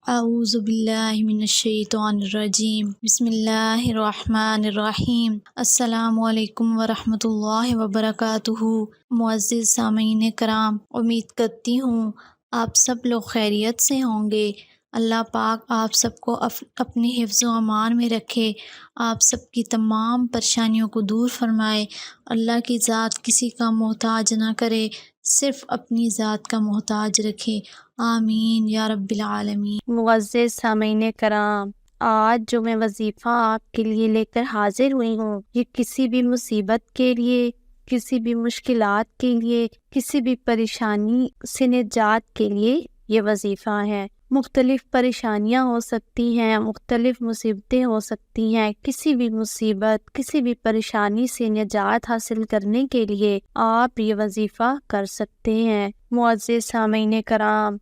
اعوذ باللہ من الشیطان الرجیم بسم اللہ الرحمن الرحیم السلام علیکم ورحمۃ اللہ وبرکاتہ۔ معزز سامعین کرام، امید کرتی ہوں آپ سب لوگ خیریت سے ہوں گے۔ اللہ پاک آپ سب کو اپنے حفظ و امان میں رکھے، آپ سب کی تمام پریشانیوں کو دور فرمائے۔ اللہ کی ذات کسی کا محتاج نہ کرے، صرف اپنی ذات کا محتاج رکھے، آمین یا رب العالمین۔ معزز سامعین کرام، آج جو میں وظیفہ آپ کے لیے لے کر حاضر ہوئی ہوں، یہ کسی بھی مصیبت کے لیے، کسی بھی مشکلات کے لیے، کسی بھی پریشانی سے نجات کے لیے یہ وظیفہ ہے۔ مختلف پریشانیاں ہو سکتی ہیں، مختلف مصیبتیں ہو سکتی ہیں، کسی بھی مصیبت، کسی بھی پریشانی سے نجات حاصل کرنے کے لیے آپ یہ وظیفہ کر سکتے ہیں۔ معزز سامعین کرام،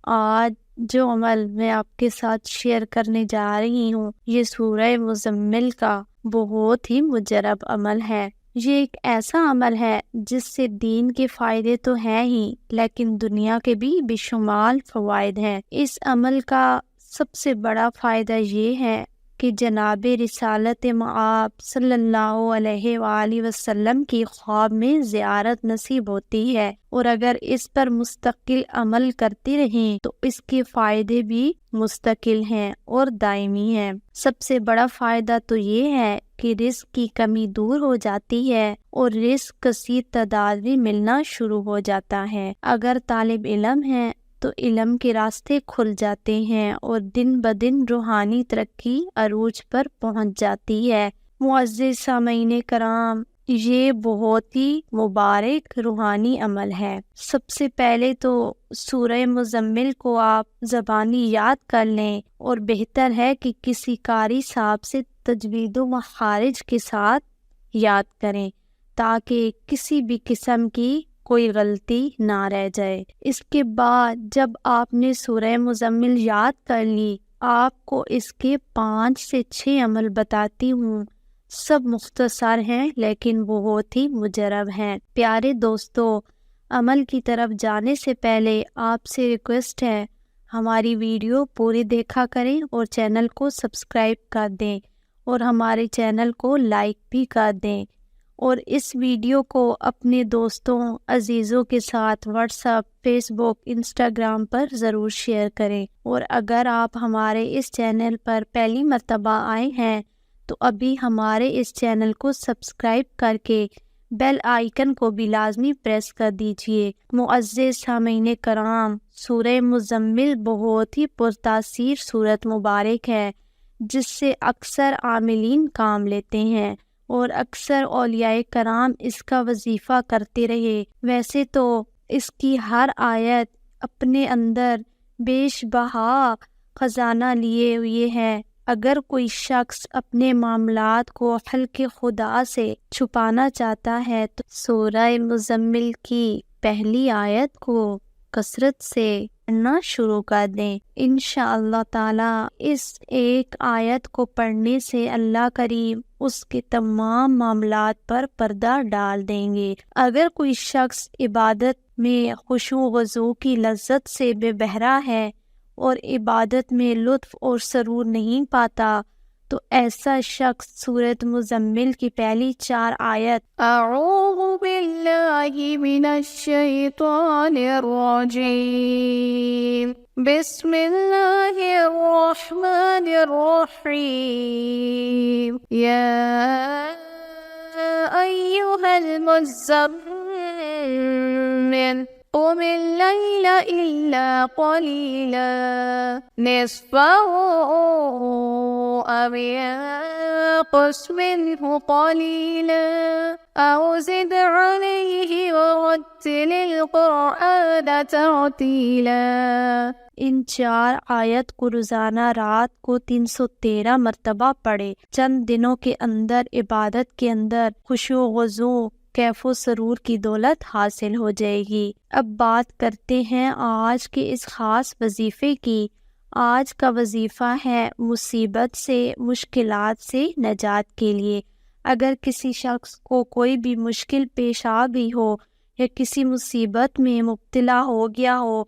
آج جو عمل میں آپ کے ساتھ شیئر کرنے جا رہی ہوں، یہ سورہ مزمل کا بہت ہی مجرب عمل ہے۔ یہ ایک ایسا عمل ہے جس سے دین کے فائدے تو ہیں ہی، لیکن دنیا کے بھی بے شمار فوائد ہیں۔ اس عمل کا سب سے بڑا فائدہ یہ ہے کہ جناب رسالت مآب صلی اللہ علیہ وآلہ وسلم کی خواب میں زیارت نصیب ہوتی ہے، اور اگر اس پر مستقل عمل کرتے رہیں تو اس کے فائدے بھی مستقل ہیں اور دائمی ہیں۔ سب سے بڑا فائدہ تو یہ ہے کہ رزق کی کمی دور ہو جاتی ہے اور رزق کثیر تعداد میں ملنا شروع ہو جاتا ہے۔ اگر طالب علم ہے تو علم کے راستے کھل جاتے ہیں اور دن بدن روحانی ترقی عروج پر پہنچ جاتی ہے۔ معزز سامعین کرام، یہ بہت ہی مبارک روحانی عمل ہے۔ سب سے پہلے تو سورہ مزمل کو آپ زبانی یاد کر لیں، اور بہتر ہے کہ کسی قاری صاحب سے تجوید و مخارج کے ساتھ یاد کریں تاکہ کسی بھی قسم کی کوئی غلطی نہ رہ جائے۔ اس کے بعد جب آپ نے سورہ مزمل یاد کر لی، آپ کو اس کے 5 سے 6 عمل بتاتی ہوں۔ سب مختصر ہیں لیکن بہت ہی مجرب ہیں۔ پیارے دوستو، عمل کی طرف جانے سے پہلے آپ سے ریکویسٹ ہے، ہماری ویڈیو پوری دیکھا کریں اور چینل کو سبسکرائب کر دیں، اور ہمارے چینل کو لائک بھی کر دیں، اور اس ویڈیو کو اپنے دوستوں عزیزوں کے ساتھ واٹس ایپ، فیس بک، انسٹاگرام پر ضرور شیئر کریں۔ اور اگر آپ ہمارے اس چینل پر پہلی مرتبہ آئے ہیں تو ابھی ہمارے اس چینل کو سبسکرائب کر کے بیل آئیکن کو بھی لازمی پریس کر دیجئے۔ معزز سامعین کرام، سورہ مزمل بہت ہی پرتاثیر سورت مبارک ہے جس سے اکثر عاملین کام لیتے ہیں، اور اکثر اولیاء کرام اس کا وظیفہ کرتے رہے۔ ویسے تو اس کی ہر آیت اپنے اندر بیش بہا خزانہ لیے ہوئے ہے۔ اگر کوئی شخص اپنے معاملات کو خلق خدا سے چھپانا چاہتا ہے تو سورہ مزمل کی پہلی آیت کو کثرت سے پڑھنا شروع کر دیں۔ انشاءاللہ تعالی اس ایک آیت کو پڑھنے سے اللہ کریم اس کے تمام معاملات پر پردہ ڈال دیں گے۔ اگر کوئی شخص عبادت میں خشوع و خضوع کی لذت سے بے بہرا ہے اور عبادت میں لطف اور سرور نہیں پاتا تو ایسا شخص سورۃ مزمل کی پہلی 4 آیت اعوذ باللہ من الشیطان الرجیم بسم اللہ الرحمن الرحیم یا ایہا المزمل قم اللیل الا قلیلا نصفه او انقص منه قلیلا او زد علیہ ورتل القرآن ترتیلا۔ ان 4 آیت کو روزانہ رات کو 313 مرتبہ پڑھے۔ چند دنوں کے اندر عبادت کے اندر خشوع و خضوع، کیف و سرور کی دولت حاصل ہو جائے گی۔ اب بات کرتے ہیں آج کے اس خاص وظیفے کی۔ آج کا وظیفہ ہے مصیبت سے، مشکلات سے نجات کے لیے۔ اگر کسی شخص کو کوئی بھی مشکل پیش آ گئی ہو یا کسی مصیبت میں مبتلا ہو گیا ہو،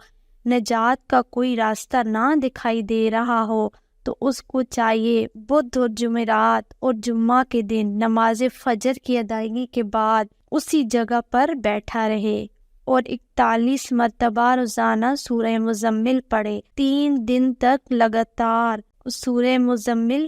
نجات کا کوئی راستہ نہ دکھائی دے رہا ہو تو اس کو چاہیے بدھ اور جمعرات اور جمعہ کے دن نماز فجر کی ادائیگی کے بعد اسی جگہ پر بیٹھا رہے اور 41 مرتبہ روزانہ سورہ مزمل پڑھے۔ 3 دن تک لگاتار سورہ مزمل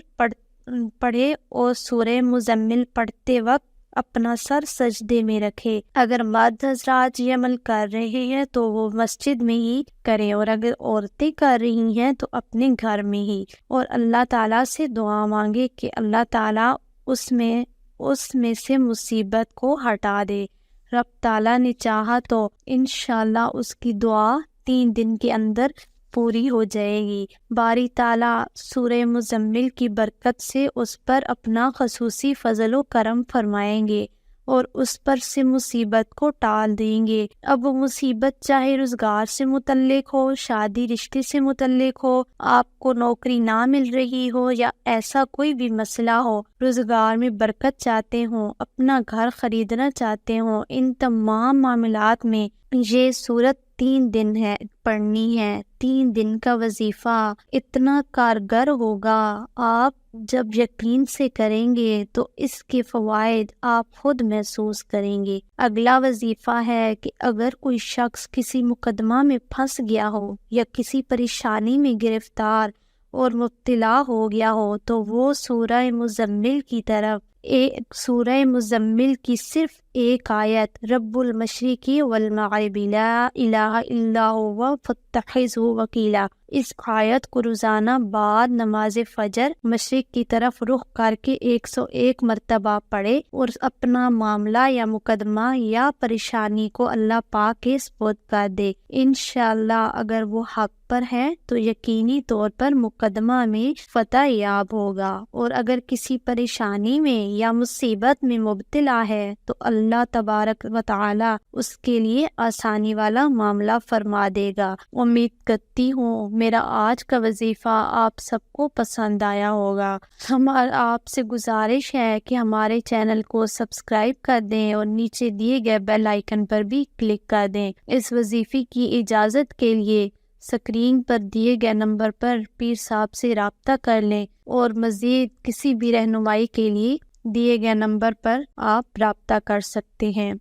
پڑھے اور سورہ مزمل پڑھتے وقت اپنا سر سجدے میں رکھے۔ اگر مرد حضرات یہ عمل کر رہے ہیں تو وہ مسجد میں ہی کریں، اور اگر عورتیں کر رہی ہیں تو اپنے گھر میں ہی، اور اللہ تعالیٰ سے دعا مانگے کہ اللہ تعالیٰ اس میں سے مصیبت کو ہٹا دے۔ رب تعالیٰ نے چاہا تو انشاءاللہ اس کی دعا 3 دن کے اندر پوری ہو جائے گی۔ باری تعالیٰ سورہ مزمل کی برکت سے اس پر اپنا خصوصی فضل و کرم فرمائیں گے اور اس پر سے مصیبت کو ٹال دیں گے۔ اب وہ مصیبت چاہے روزگار سے متعلق ہو، شادی رشتے سے متعلق ہو، آپ کو نوکری نہ مل رہی ہو، یا ایسا کوئی بھی مسئلہ ہو، روزگار میں برکت چاہتے ہوں، اپنا گھر خریدنا چاہتے ہوں، ان تمام معاملات میں یہ صورت 3 دن ہے پڑھنی ہے۔ 3 دن کا وظیفہ اتنا کارگر ہوگا، آپ جب یقین سے کریں گے تو اس کے فوائد آپ خود محسوس کریں گے۔ اگلا وظیفہ ہے کہ اگر کوئی شخص کسی مقدمہ میں پھنس گیا ہو یا کسی پریشانی میں گرفتار اور مبتلا ہو گیا ہو تو وہ سورہ مزمل کی طرف سورہ مزمل کی صرف ایک آیت، رب المشرقی والمغرب لا الہ الا هو فاتخذہ وکیلا، اس آیت کو روزانہ بعد نماز فجر مشرق کی طرف رخ کر کے 101 مرتبہ پڑھے اور اپنا معاملہ یا مقدمہ یا پریشانی کو اللہ پاک کے سپرد کر دے۔ انشاءاللہ اگر وہ حق پر ہے تو یقینی طور پر مقدمہ میں فتح یاب ہوگا، اور اگر کسی پریشانی میں یا مصیبت میں مبتلا ہے تو اللہ تبارک و تعالی اس کے لیے آسانی والا معاملہ فرما دے گا۔ امید کرتی ہوں میرا آج کا وظیفہ آپ سب کو پسند آیا ہوگا۔ آپ سے گزارش ہے کہ ہمارے چینل کو سبسکرائب کر دیں اور نیچے دیے گئے بیل آئیکن پر بھی کلک کر دیں۔ اس وظیفے کی اجازت کے لیے اسکرین پر دیے گئے نمبر پر پیر صاحب سے رابطہ کر لیں، اور مزید کسی بھی رہنمائی کے لیے دیے گئے نمبر پر آپ رابطہ کر سکتے ہیں۔